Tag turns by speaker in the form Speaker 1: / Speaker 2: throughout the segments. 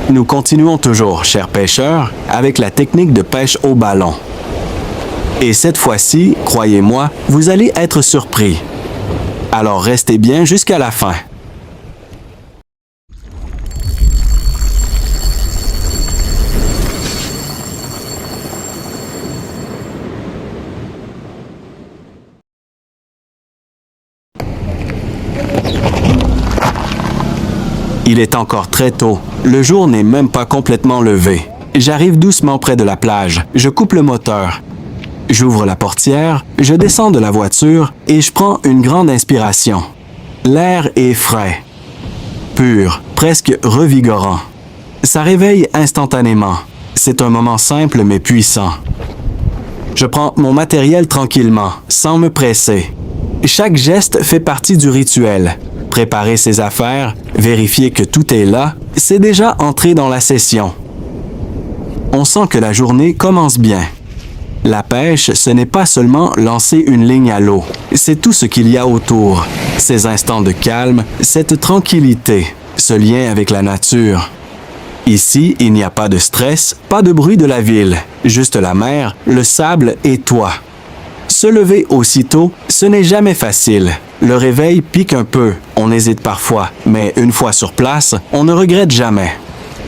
Speaker 1: Nous continuons toujours, chers pêcheurs, avec la technique de pêche au ballon. Et cette fois-ci, croyez-moi, vous allez être surpris. Alors restez bien jusqu'à la fin. Il est encore très tôt. Le jour n'est même pas complètement levé. J'arrive doucement près de la plage. Je coupe le moteur. J'ouvre la portière, je descends de la voiture et je prends une grande inspiration. L'air est frais, pur, presque revigorant. Ça réveille instantanément. C'est un moment simple mais puissant. Je prends mon matériel tranquillement, sans me presser. Chaque geste fait partie du rituel. Préparer ses affaires, vérifier que tout est là, c'est déjà entrer dans la session. On sent que la journée commence bien. La pêche, ce n'est pas seulement lancer une ligne à l'eau, c'est tout ce qu'il y a autour. Ces instants de calme, cette tranquillité, ce lien avec la nature. Ici, il n'y a pas de stress, pas de bruit de la ville, juste la mer, le sable et toi. Se lever aussitôt, ce n'est jamais facile. Le réveil pique un peu, on hésite parfois, mais une fois sur place, on ne regrette jamais.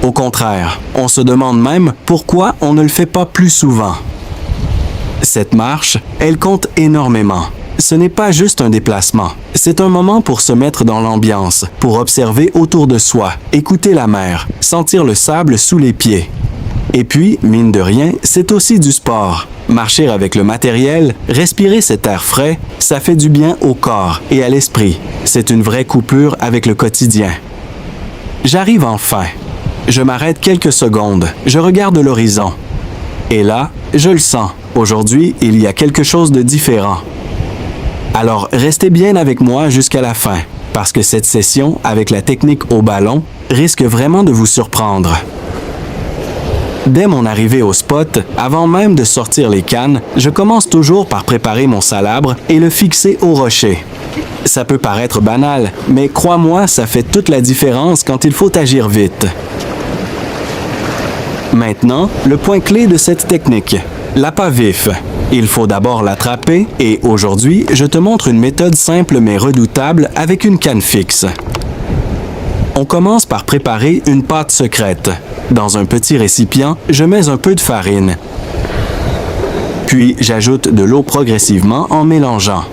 Speaker 1: Au contraire, on se demande même pourquoi on ne le fait pas plus souvent. Cette marche, elle compte énormément. Ce n'est pas juste un déplacement, c'est un moment pour se mettre dans l'ambiance, pour observer autour de soi, écouter la mer, sentir le sable sous les pieds. Et puis, mine de rien, c'est aussi du sport. Marcher avec le matériel, respirer cet air frais, ça fait du bien au corps et à l'esprit. C'est une vraie coupure avec le quotidien. J'arrive enfin. Je m'arrête quelques secondes, je regarde l'horizon. Et là, je le sens. Aujourd'hui, il y a quelque chose de différent. Alors, restez bien avec moi jusqu'à la fin, parce que cette session, avec la technique au ballon, risque vraiment de vous surprendre. Dès mon arrivée au spot, avant même de sortir les cannes, je commence toujours par préparer mon salabre et le fixer au rocher. Ça peut paraître banal, mais crois-moi, ça fait toute la différence quand il faut agir vite. Maintenant, le point clé de cette technique, l'appât vif. Il faut d'abord l'attraper et aujourd'hui, je te montre une méthode simple mais redoutable avec une canne fixe. On commence par préparer une pâte secrète. Dans un petit récipient, je mets un peu de farine. Puis, j'ajoute de l'eau progressivement en mélangeant.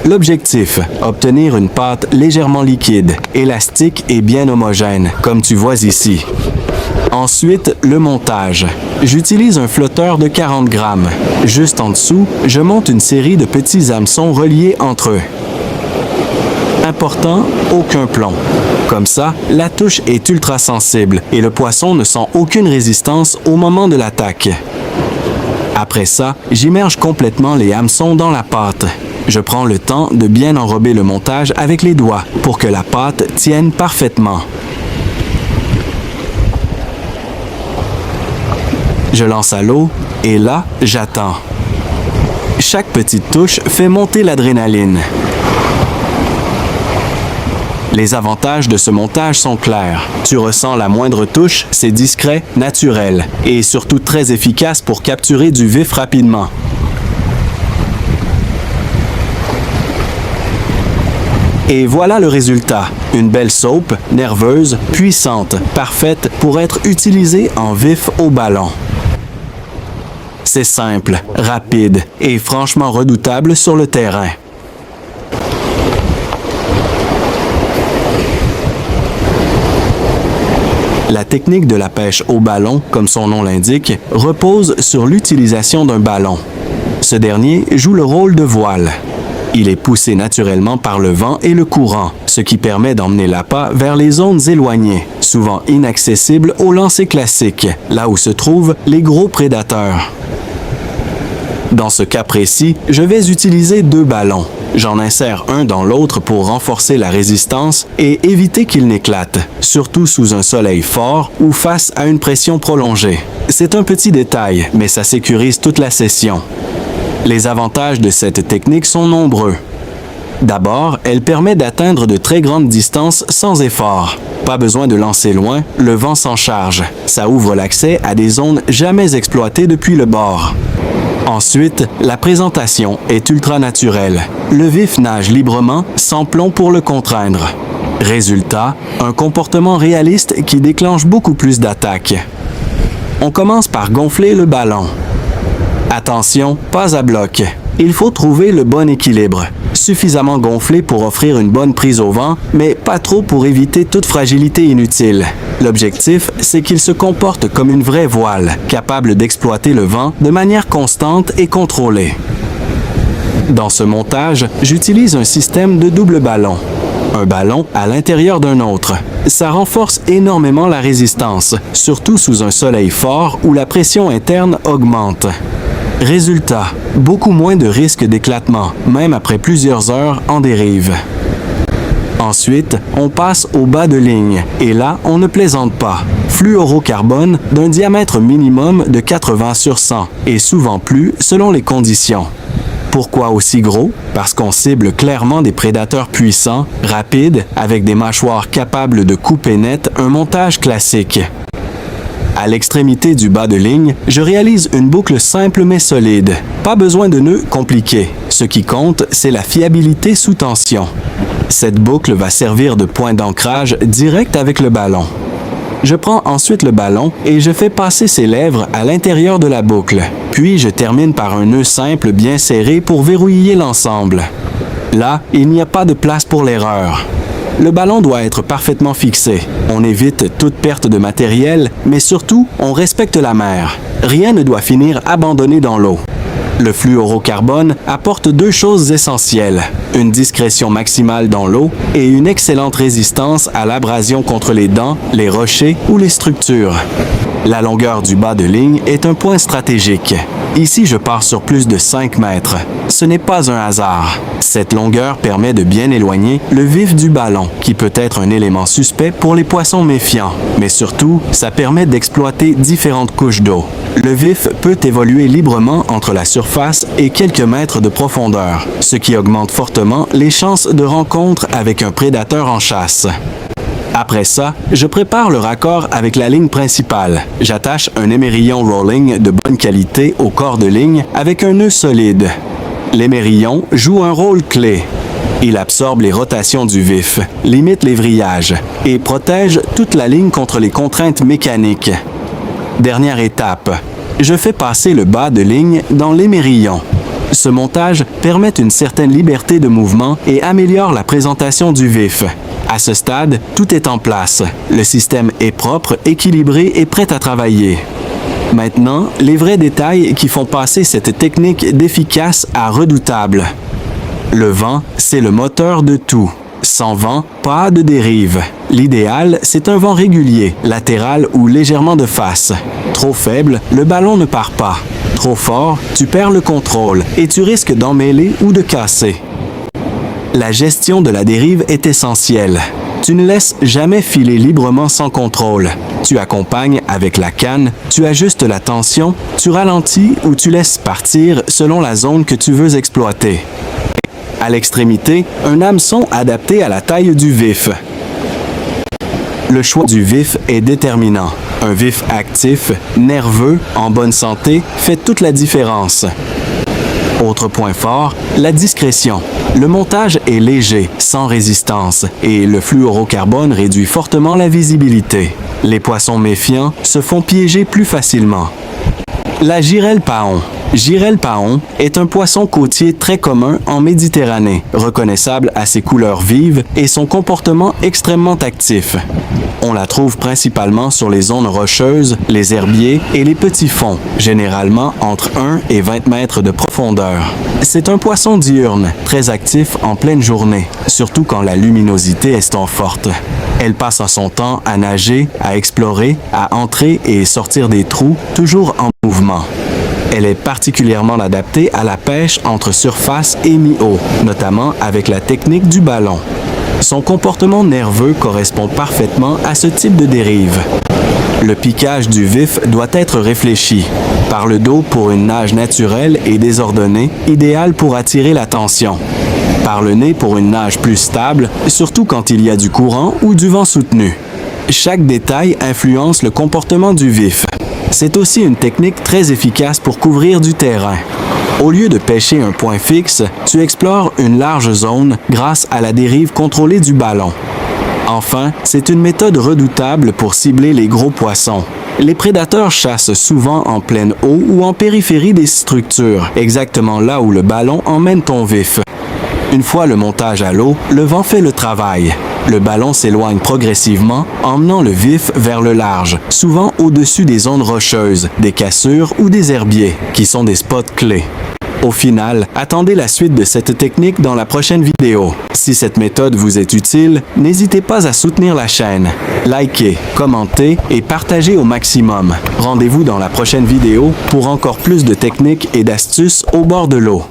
Speaker 1: L'objectif, obtenir une pâte légèrement liquide, élastique et bien homogène, comme tu vois ici. Ensuite, le montage. J'utilise un flotteur de 40 grammes. Juste en dessous, je monte une série de petits hameçons reliés entre eux. Important, aucun plomb. Comme ça, la touche est ultra sensible et le poisson ne sent aucune résistance au moment de l'attaque. Après ça, j'immerge complètement les hameçons dans la pâte. Je prends le temps de bien enrober le montage avec les doigts pour que la pâte tienne parfaitement. Je lance à l'eau et là, j'attends. Chaque petite touche fait monter l'adrénaline. Les avantages de ce montage sont clairs. Tu ressens la moindre touche, c'est discret, naturel et surtout très efficace pour capturer du vif rapidement. Et voilà le résultat. Une belle saupe, nerveuse, puissante, parfaite pour être utilisée en vif au ballon. C'est simple, rapide et franchement redoutable sur le terrain. La technique de la pêche au ballon, comme son nom l'indique, repose sur l'utilisation d'un ballon. Ce dernier joue le rôle de voile. Il est poussé naturellement par le vent et le courant, ce qui permet d'emmener l'appât vers les zones éloignées, souvent inaccessibles au lancer classique, là où se trouvent les gros prédateurs. Dans ce cas précis, je vais utiliser 2 ballons. J'en insère un dans l'autre pour renforcer la résistance et éviter qu'il n'éclate, surtout sous un soleil fort ou face à une pression prolongée. C'est un petit détail, mais ça sécurise toute la session. Les avantages de cette technique sont nombreux. D'abord, elle permet d'atteindre de très grandes distances sans effort. Pas besoin de lancer loin, le vent s'en charge. Ça ouvre l'accès à des zones jamais exploitées depuis le bord. Ensuite, la présentation est ultra naturelle. Le vif nage librement, sans plomb pour le contraindre. Résultat, un comportement réaliste qui déclenche beaucoup plus d'attaques. On commence par gonfler le ballon. Attention, pas à bloc. Il faut trouver le bon équilibre. Suffisamment gonflé pour offrir une bonne prise au vent, mais pas trop pour éviter toute fragilité inutile. L'objectif, c'est qu'il se comporte comme une vraie voile, capable d'exploiter le vent de manière constante et contrôlée. Dans ce montage, j'utilise un système de double ballon. Un ballon à l'intérieur d'un autre. Ça renforce énormément la résistance, surtout sous un soleil fort où la pression interne augmente. Résultat, beaucoup moins de risques d'éclatement, même après plusieurs heures en dérive. Ensuite, on passe au bas de ligne, et là, on ne plaisante pas. Fluorocarbone d'un diamètre minimum de 80 sur 100, et souvent plus selon les conditions. Pourquoi aussi gros? Parce qu'on cible clairement des prédateurs puissants, rapides, avec des mâchoires capables de couper net un montage classique. À l'extrémité du bas de ligne, je réalise une boucle simple mais solide. Pas besoin de nœuds compliqués. Ce qui compte, c'est la fiabilité sous tension. Cette boucle va servir de point d'ancrage direct avec le ballon. Je prends ensuite le ballon et je fais passer ses lèvres à l'intérieur de la boucle. Puis je termine par un nœud simple bien serré pour verrouiller l'ensemble. Là, il n'y a pas de place pour l'erreur. Le ballon doit être parfaitement fixé. On évite toute perte de matériel, mais surtout, on respecte la mer. Rien ne doit finir abandonné dans l'eau. Le fluorocarbone apporte deux choses essentielles, une discrétion maximale dans l'eau et une excellente résistance à l'abrasion contre les dents, les rochers ou les structures. La longueur du bas de ligne est un point stratégique. Ici, je pars sur plus de 5 mètres. Ce n'est pas un hasard. Cette longueur permet de bien éloigner le vif du ballon, qui peut être un élément suspect pour les poissons méfiants. Mais surtout, ça permet d'exploiter différentes couches d'eau. Le vif peut évoluer librement entre la surface et quelques mètres de profondeur, ce qui augmente fortement les chances de rencontre avec un prédateur en chasse. Après ça, je prépare le raccord avec la ligne principale. J'attache un émerillon rolling de bonne qualité au corps de ligne avec un nœud solide. L'émerillon joue un rôle clé. Il absorbe les rotations du vif, limite les vrillages et protège toute la ligne contre les contraintes mécaniques. Dernière étape, je fais passer le bas de ligne dans l'émerillon. Ce montage permet une certaine liberté de mouvement et améliore la présentation du vif. À ce stade, tout est en place. Le système est propre, équilibré et prêt à travailler. Maintenant, les vrais détails qui font passer cette technique d'efficace à redoutable. Le vent, c'est le moteur de tout. Sans vent, pas de dérive. L'idéal, c'est un vent régulier, latéral ou légèrement de face. Trop faible, le ballon ne part pas. Trop fort, tu perds le contrôle et tu risques d'emmêler ou de casser. La gestion de la dérive est essentielle. Tu ne laisses jamais filer librement sans contrôle. Tu accompagnes avec la canne, tu ajustes la tension, tu ralentis ou tu laisses partir selon la zone que tu veux exploiter. À l'extrémité, un hameçon adapté à la taille du vif. Le choix du vif est déterminant. Un vif actif, nerveux, en bonne santé, fait toute la différence. Autre point fort, la discrétion. Le montage est léger, sans résistance, et le fluorocarbone réduit fortement la visibilité. Les poissons méfiants se font piéger plus facilement. La girelle paon. Girelle paon est un poisson côtier très commun en Méditerranée, reconnaissable à ses couleurs vives et son comportement extrêmement actif. On la trouve principalement sur les zones rocheuses, les herbiers et les petits fonds, généralement entre 1 et 20 mètres de profondeur. C'est un poisson diurne, très actif en pleine journée, surtout quand la luminosité est forte. Elle passe son temps à nager, à explorer, à entrer et sortir des trous, toujours en mouvement. Elle est particulièrement adaptée à la pêche entre surface et mi-eau, notamment avec la technique du ballon. Son comportement nerveux correspond parfaitement à ce type de dérive. Le piquage du vif doit être réfléchi. Par le dos pour une nage naturelle et désordonnée, idéale pour attirer l'attention. par le nez pour une nage plus stable, surtout quand il y a du courant ou du vent soutenu. Chaque détail influence le comportement du vif. C'est aussi une technique très efficace pour couvrir du terrain. Au lieu de pêcher un point fixe, tu explores une large zone grâce à la dérive contrôlée du ballon. Enfin, c'est une méthode redoutable pour cibler les gros poissons. Les prédateurs chassent souvent en pleine eau ou en périphérie des structures, exactement là où le ballon emmène ton vif. Une fois le montage à l'eau, le vent fait le travail. Le ballon s'éloigne progressivement, emmenant le vif vers le large, souvent au-dessus des zones rocheuses, des cassures ou des herbiers, qui sont des spots clés. Au final, attendez la suite de cette technique dans la prochaine vidéo. Si cette méthode vous est utile, n'hésitez pas à soutenir la chaîne. Likez, commentez et partagez au maximum. Rendez-vous dans la prochaine vidéo pour encore plus de techniques et d'astuces au bord de l'eau.